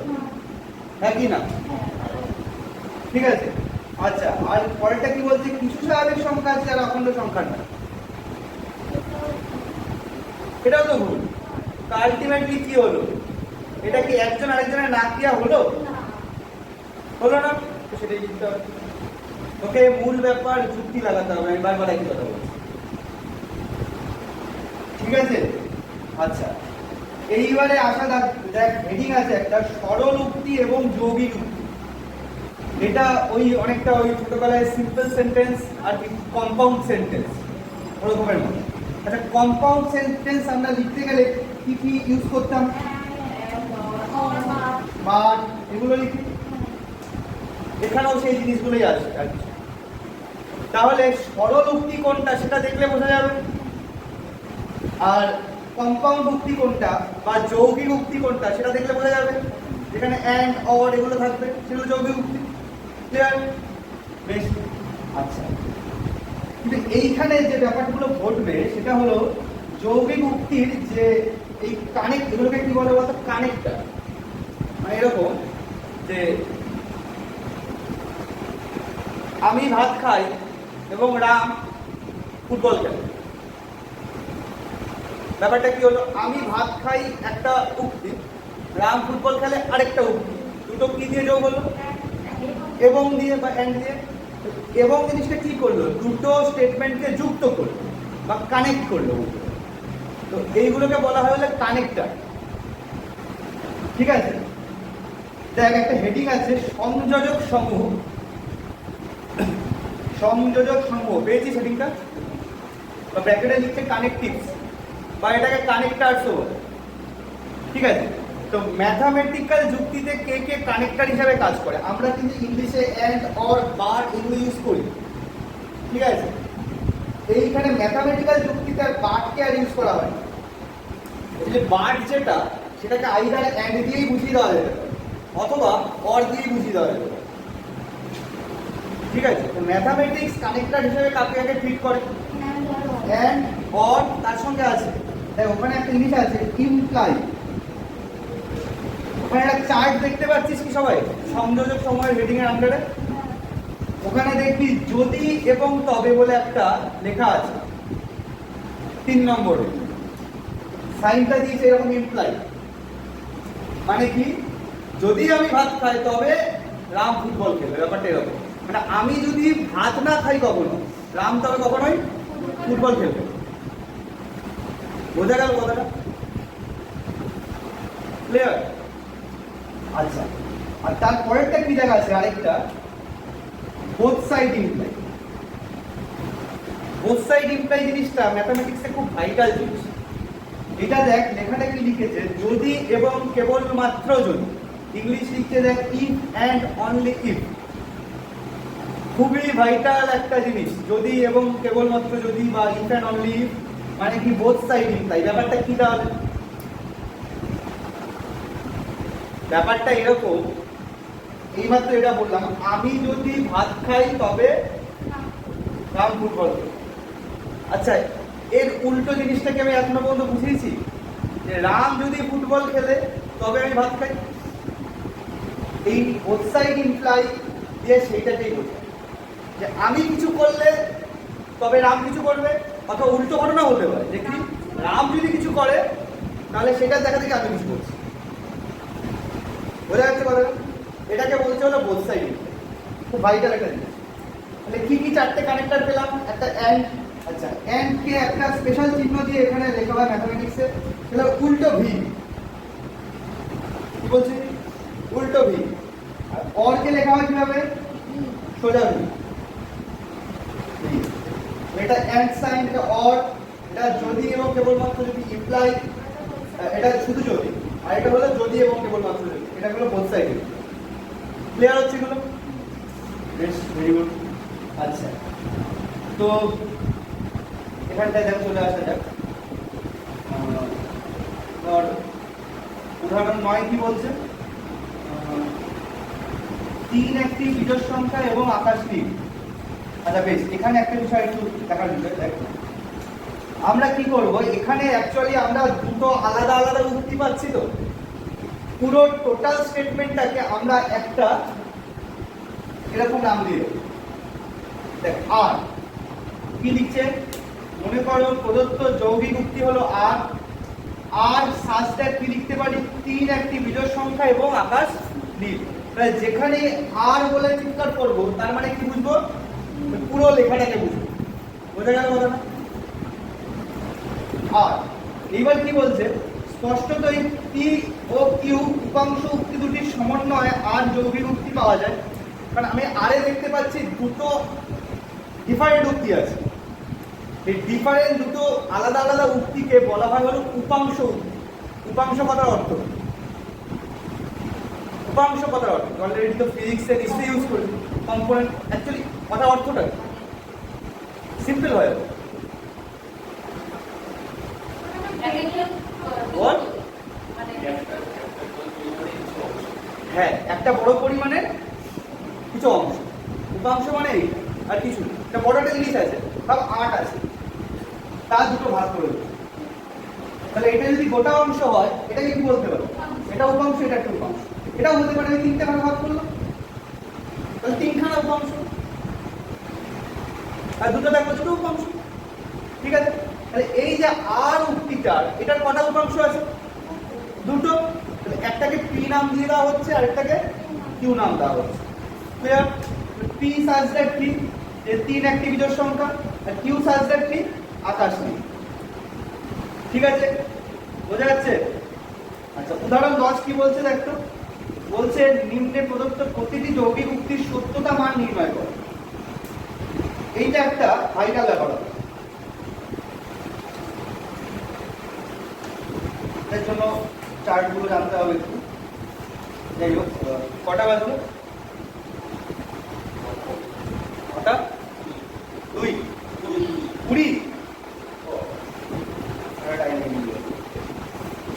হ্যাঁ কি না? ঠিক আছে। আচ্ছা, আর পরেরটা কি বলছে? কিছু স্বাভাবিক সংখ্যা আছে যারা অখণ্ড সংখ্যা নয়। এটাও তো ভুল। তো আলটিমেটলি কি হলো? এটা কি একজন আরেকজনের না ক্রিয়া হলো? হলো না। সেটাই বুঝতে হবে। ওকে, মূল ব্যাপার যুক্তি লাগাতে হবে। আমি বারবার একই কথা বলছি। ঠিক আছে? আচ্ছা, এইবারে আসা দেখ হেডিং আছে একটা সরল উক্তি এবং যৌগিক উক্তি। এটা ওই অনেকটা ওই ছোটবেলায় সিম্পল সেন্টেন্স আর কম্পাউন্ড সেন্টেন্স ওরকমের মতো। আচ্ছা, কম্পাউন্ড সেন্টেন্স আমরা লিখতে গেলে কি কি ইউজ করতাম? বাট এগুলো লিখি। এখানেও সেই জিনিসগুলোই আছে আর কি। তাহলে সরল উক্তি কোনটা সেটা দেখলে বোঝা যাবে, আর কম্পাউন্ড উক্তি কোনটা বা যৌগিক উক্তি কোনটা সেটা দেখলে বোঝা যাবে। যেখানে অ্যান্ড অর এগুলো থাকবে সেগুলো যৌগিক উক্তি। ক্লিয়ার? বেশ। আচ্ছা, কিন্তু এইখানে যে ব্যাপারগুলো ঘটবে সেটা হলো যৌগিক উক্তির যে এই কানেক্ট, এগুলোকে কি বলে বলতো? কানেক্টার। মানে এরকম যে আমি ভাত খাই এবং রাম ফুটবল খেলে। ব্যাপারটা কি হলো? আমি ভাত খাই একটা উক্তি, রাম ফুটবল খেলে আরেকটা উক্তি। দুটো কি দিয়ে যোগ হলো? এবং দিয়ে বা অ্যান্ড দিয়ে। এবং জিনিসটা কি করলো? দুটো স্টেটমেন্টকে যুক্ত করলো বা কানেক্ট করলো। তো এইগুলোকে বলা হয় হলো কানেক্টার। ঠিক আছে, দেখ একটা হেডিং আছে সংযোজক সমূহ। সংযোজক সমূহ পেয়েছিস হেডিংটা? বা ব্র্যাকেটে লিখছে কানেক্টিভস বা এটাকে কানেক্টারসও বলে। ঠিক আছে, তো ম্যাথামেটিক্যাল যুক্তিতে কে কে কানেক্টর হিসাবে কাজ করে? আমরা কিন্তু ইংলিশে অ্যান্ড অর বার এগুলো ইউজ করি। ঠিক আছে, এইখানে ম্যাথামেটিক্যাল যুক্তিতে আর বারকে আর ইউজ করা হয়। এই যে বার যেটা, সেটাকে আইদার অ্যান্ড দিয়েই বুঝিয়ে দেওয়া যেতে পারে অথবা অর দিয়েই বুঝিয়ে দেওয়া যেতে পারে। ঠিক আছে, তো ম্যাথামেটিক্স কানেক্টর হিসেবে কাকে কাকে ট্রিট করে? অ্যান্ড অর তার সঙ্গে আছে, তাই ওখানে একটা জিনিস আছে ইমপ্লাই। ওখানে একটা চার্ট দেখতে পাচ্ছিস কি সবাই? সংযোজক সময়ের হেডিং এর আন্ডারে ওখানে দেখবি যদি এবং তবে বলে একটা লেখা আছে 3 নম্বরে। সাইনটা দিয়েছে এরকম ইমপ্লাই। মানে কি? যদি আমি ভাত খাই তবে রাম ফুটবল খেলবে। ব্যাপারটা এরকম, মানে আমি যদি ভাত না খাই কখনো, রাম তবে কখনোই ফুটবল খেলবে। বোঝা গেল কথাটা? ক্লিয়ার? আচ্ছা, আর তারপরেরটা কি দেখা আছে আরেকটা both side imply. Both side imply জিনিসটা ম্যাথমেটিক্সে খুব ভাইটাল জিনিস। এটা দেখ লেখাটা কি লিখেছে, যদি এবং কেবলমাত্র যদি। ইংলিশ লিখতে দেখ ইফ অ্যান্ড অনলি ইফ। খুবই ভাইটাল একটা জিনিস, যদি এবং কেবলমাত্র যদি বা ইফ অ্যান্ড অনলি ইফ। মানে কি? Both side imply. ব্যাপারটা কি তাহলে? ব্যাপারটা এরকম, এইমাত্র এটা বললাম আমি যদি ভাত খাই তবে রাম ফুটবল খেলে। আচ্ছা, এর উল্টো জিনিসটাকে আমি এখনো পর্যন্ত বুঝিয়েছি যে রাম যদি ফুটবল খেলে তবে আমি ভাত খাই। এই বোথ সাইড ইমপ্লাই দিয়ে সেইটাকেই বোঝায় যে আমি কিছু করলে তবে রাম কিছু করবে, অথবা উল্টো ঘটনা হতে পারে যে কি রাম যদি কিছু করে তাহলে সেটা দেখা থেকে আমি কিছু করছি। বোঝা যাচ্ছে কথাটা? এটাকে বলছে হলো বোথ সাইড ইমপ্লাই। খুব ভাইটাল একটা জিনিস। তাহলে কি কি চারটে কানেক্টর পেলাম? একটা অ্যান্ড। আচ্ছা, অ্যান্ড কে একটা স্পেশাল চিহ্ন দিয়ে এখানে লেখা হয় ম্যাথমেটিক্সে, সেটা উল্টো ভি। কি বলছি? উল্টো ভি। আর অর কে লেখা হয় কিভাবে? সোজা ভি। এটা অ্যান্ড সাইন, এটা অর, এটা যদি এবং কেবলমাত্র যদি ইমপ্লাই, এটা শুধু যদি, আর এটা হলো যদি এবং কেবলমাত্র যদি। এটা হলো বোথ সাইড। ক্লিয়ার হচ্ছে এগুলো? বেশ, ভেরি গুড। আচ্ছা, তো এখানটায় দেখো চলে আসা যাক। উদাহরণ 9 কি বলছে? 3 একটি বিজোড় সংখ্যা এবং আকাশ নীল। আচ্ছা বেশ, এখানে একটা বিষয় একটু দেখার বিষয় দেখ। আমরা কি করব, এখানে অ্যাকচুয়ালি আমরা দুটো আলাদা আলাদা উক্তি পাচ্ছি। তো পুরো টোটাল স্টেটমেন্টটাকে আমরা একটা এরকম নাম দিয়ে দেব। দেখ আর কি লিখছে? মনে করো প্রদত্ত যৌগিক উক্তি হলো আর। আর সাজটা কি লিখতে পারি? 3 একটি বিজোড় সংখ্যা এবং আকাশ নীল। তাহলে যেখানে আর বলে চিৎকার করবো তার মানে কি বুঝবো? পুরো লেখাটাকে বুঝবো। বোঝা গেল কথাটা? আর এইবার কি বলছে, স্পষ্টতই পি ও কিউ উপাংশ উক্তি দুটির সমন্বয়ে আর যৌগিক উক্তি পাওয়া যায়। কারণ আমি আরে দেখতে পাচ্ছি দুটো ডিফারেন্ট উক্তি আছে। এই ডিফারেন্ট দুটো আলাদা আলাদা উক্তিকে বলা হয় হলো উপাংশ উক্তি। উপাংশ কথার অর্থ, উপাংশ কথার অর্থ অলরেডি তো ফিজিক্সে নিশ্চয়ই ইউজ করি। কম্পোনেন্ট অ্যাকচুয়ালি কথার অর্থটা সিম্পল হয়। হ্যাঁ, একটা বড় পরিমাণের কিছু অংশ, উপাংশ মানে এই আর কিছু একটা বড় একটা জিনিস আছে, সব 8 আছে, তার দুটো ভাগ করে দেবো। তাহলে এটা যদি গোটা অংশ হয় এটাকে কি বলতে পারো, এটা উপাংশ, এটা একটা উপাংশ। এটাও হতে পারে আমি 3টে ভাগে ভাগ করলাম, তাহলে 3খানা উপাংশ, আর দুটো দেখো দুটো উপাংশ। ঠিক আছে, তাহলে এই যে আর উক্তিটার এটার কটা উপাংশ আছে, দুটো। তাহলে একটাকে পি নাম দিয়ে দেওয়া হচ্ছে আর একটাকে কিউ নাম দেওয়া হচ্ছে। ক্লিয়ার? পি সাজ দ্যাট কি, যে 3 একটি বিজোড় সংখ্যা, আর কিউ সাজ দ্যাট কি, আকাশ নেই। ঠিক আছে, বোঝা যাচ্ছে? আচ্ছা, উদাহরণ 10 কি বলছে দেখো, বলছে নিম্নে প্রদত্ত প্রতিটি যৌগিক উক্তির সত্যতা মান নির্ণয় করো। এইটা একটা ভাইটাল ব্যাপার। এর জন্য চার্টগুলো জানতে হবে একটু। যাই হোক, কটা বাজলো? কটা? 2 20।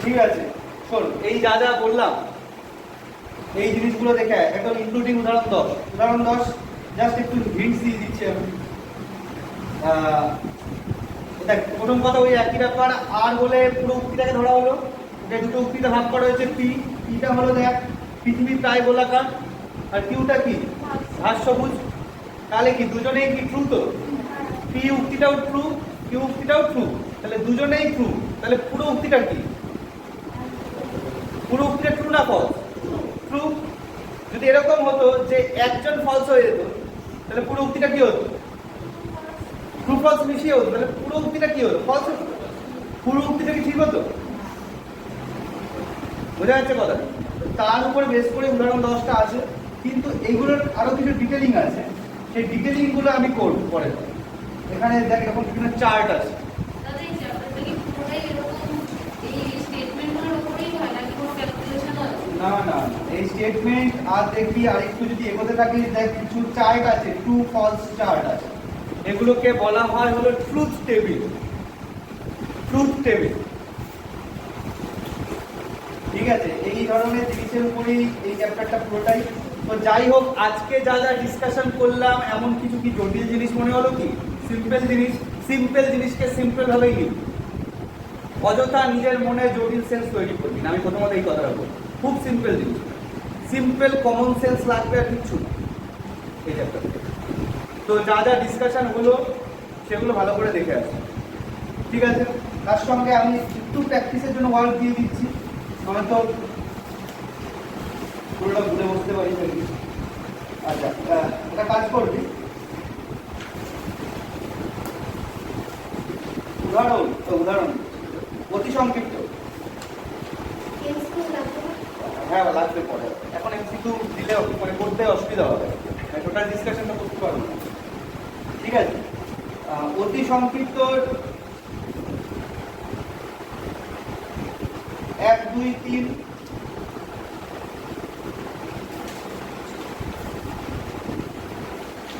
ঠিক আছে, শোন, এই যা যা বললাম এই জিনিসগুলো দেখে একদম ইনক্লুডিং উদাহরণ 10। উদাহরণ 10 জাস্ট একটু হিন্টস দিয়ে দিচ্ছি আমি। দেখ, প্রথম কথা ওই একই ব্যাপার, আর বলে পুরো উক্তিটাকে ধরা হলো। এটা দুটো উক্তিতে ভাগ করা হয়েছে। পিটা হলো দেখ পৃথিবী প্রায় গোলাকার, আর কিউটা কি ঘাস সবুজ। তাহলে কি দুজনেই কি ট্রু? তো পি উক্তিটাও ট্রু, কিউ উক্তিটাও ট্রু, তাহলে দুজনেই ট্রু। তাহলে পুরো উক্তিটা কি, পুরো উক্তিটা ট্রু না ফলস? ট্রু। যদি এরকম হতো যে একজন ফলস হয়ে যেত তাহলে পুরো উক্তিটা কি হতো, ট্রু ফলস মিশিয়ে হতো, তাহলে পুরো উক্তিটা কি হতো, ফলস হতো। পুরো উক্তিটা কি ঠিক হতো? বোঝা যাচ্ছে কথা? তার উপরে বেস করে উদাহরণ 10টা আছে, কিন্তু এইগুলোর আরো কিছু ডিটেলিং আছে, সেই ডিটেলিং গুলো আমি করব পরে। এখানে দেখ এরকম বিভিন্ন চার্ট আছে। না না, এই স্টেটমেন্ট আর দেখবি আরেকটু যদি এগোতে থাকি, দেখ কিছু চার্ট আছে, ট্রু ফলস চার্ট আছে। এগুলোকে বলা হয় হলো ট্রুথ টেবিল। ট্রুথ টেবিল, ঠিক আছে? এই ধরনের জিনিসের উপরেই এই চ্যাপ্টারটা পুরোটাই। তো যাই হোক, আজকে যা যা ডিসকাশন করলাম এমন কিছু কি জটিল জিনিস মনে হলো কি? সিম্পল জিনিস। সিম্পল জিনিসকে সিম্পল ভাবেই নিবি, অযথা নিজের মনে জটিল সেন্স তৈরি করবি না। আমি প্রথমত এই কথাটা বলবো, খুব সিম্পল জিনিস, সিম্পল কমন সেন্স লাগবে আর কিচ্ছু না এই চ্যাপ্টার। তো যা যা ডিসকাশন হলো সেগুলো ভালো করে দেখে আসো, ঠিক আছে? তার সঙ্গে আমি একটু প্র্যাকটিসের জন্য ওয়ার্ক দিয়ে দিচ্ছি, আমি তো পুরোটা ভুলে বসতে পারি। আচ্ছা, একটা কাজ করবি, উদাহরণ অতি সংক্ষিপ্ত। হ্যাঁ, লাগবে পরে। এখন এমসিকিউ দিলে মানে করতে অসুবিধা হবে, টোটাল ডিসকাশনটা করতে পারবো না। ঠিক আছে, অতি সংক্ষিপ্ত 1 2 3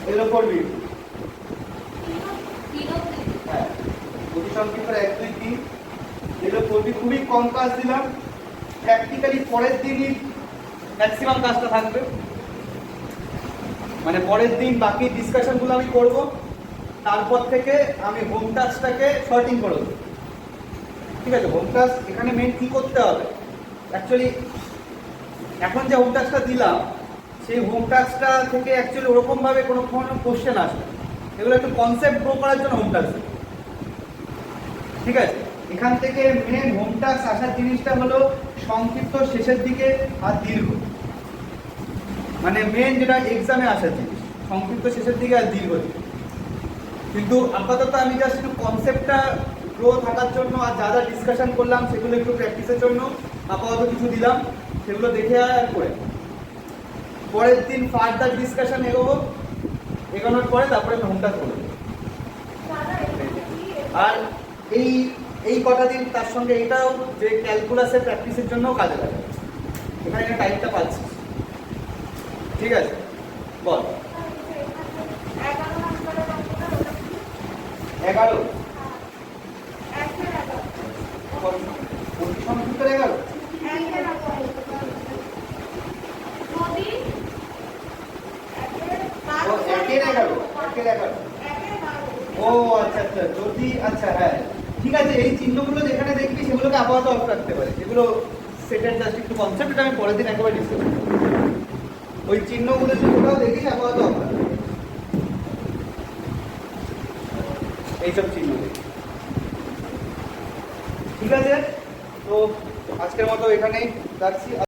এগুলো করবি। হ্যাঁ, অতি সংক্ষিপ্ত 1 2 3 এগুলো করবি। খুবই কম কাজ দিলাম, প্র্যাকটিক্যালি পরের দিনই ম্যাক্সিমাম কাজটা থাকবে। মানে পরের দিন বাকি ডিসকাশনগুলো আমি করব, তারপর থেকে আমি হোম টাস্কটাকে শর্টিং করে দেবো। ঠিক আছে, হোম টাস্ক এখানে মেন কি করতে হবে, অ্যাকচুয়ালি এখন যে হোম টাস্কটা দিলাম সেই হোম টাস্কটা থেকে অ্যাকচুয়ালি ওরকমভাবে কোনো কোশ্চেন আসবে, এগুলো একটু কনসেপ্ট গ্রো করার জন্য হোম টাস্ক। ঠিক আছে, এখান থেকে মেন হোম টাস্ক আসার জিনিসটা হলো সংক্ষিপ্ত শেষের দিকে আর দীর্ঘ। মানে মেন যেটা এক্সামে আসার জিনিস সংক্ষিপ্ত শেষের দিকে আর দীর্ঘ দিকে। কিন্তু আপাতত আমি জাস্ট একটু কনসেপ্টটা ফ্লো থাকার জন্য আর যা যা ডিসকাশন করলাম সেগুলো একটু প্র্যাকটিসের জন্য আপাতত কিছু দিলাম, সেগুলো দেখে আর করে পরের দিন ফার্দার ডিসকাশন এগোনোর পরে তারপরে হোমটা করবো। আর এই এই কটা দিন তার সঙ্গে এটাও যে ক্যালকুলাসের প্র্যাকটিসের জন্যও কাজে লাগে, এখানে টাইমটা পাচ্ছিস। ঠিক আছে, বল। 11 সংযুক্তের 11 ও 1-11 ও আচ্ছা আচ্ছা, যদি আচ্ছা হ্যাঁ ঠিক আছে, এই চিহ্নগুলো যেখানে দেখবি সেগুলোকে আপাতত অফ রাখতে পারে, যেগুলো সেটের জাস্ট একটু কনসেপ্ট, এটা আমি পরের দিন একেবারে ডিসকাস করব। ওই চিহ্নগুলো যদি কোথাও দেখিস আপাতত অফ রাখ, এইসব চিহ্ন দেখি। ঠিক আছে, তো আজকের মতো এখানেই রাখছি।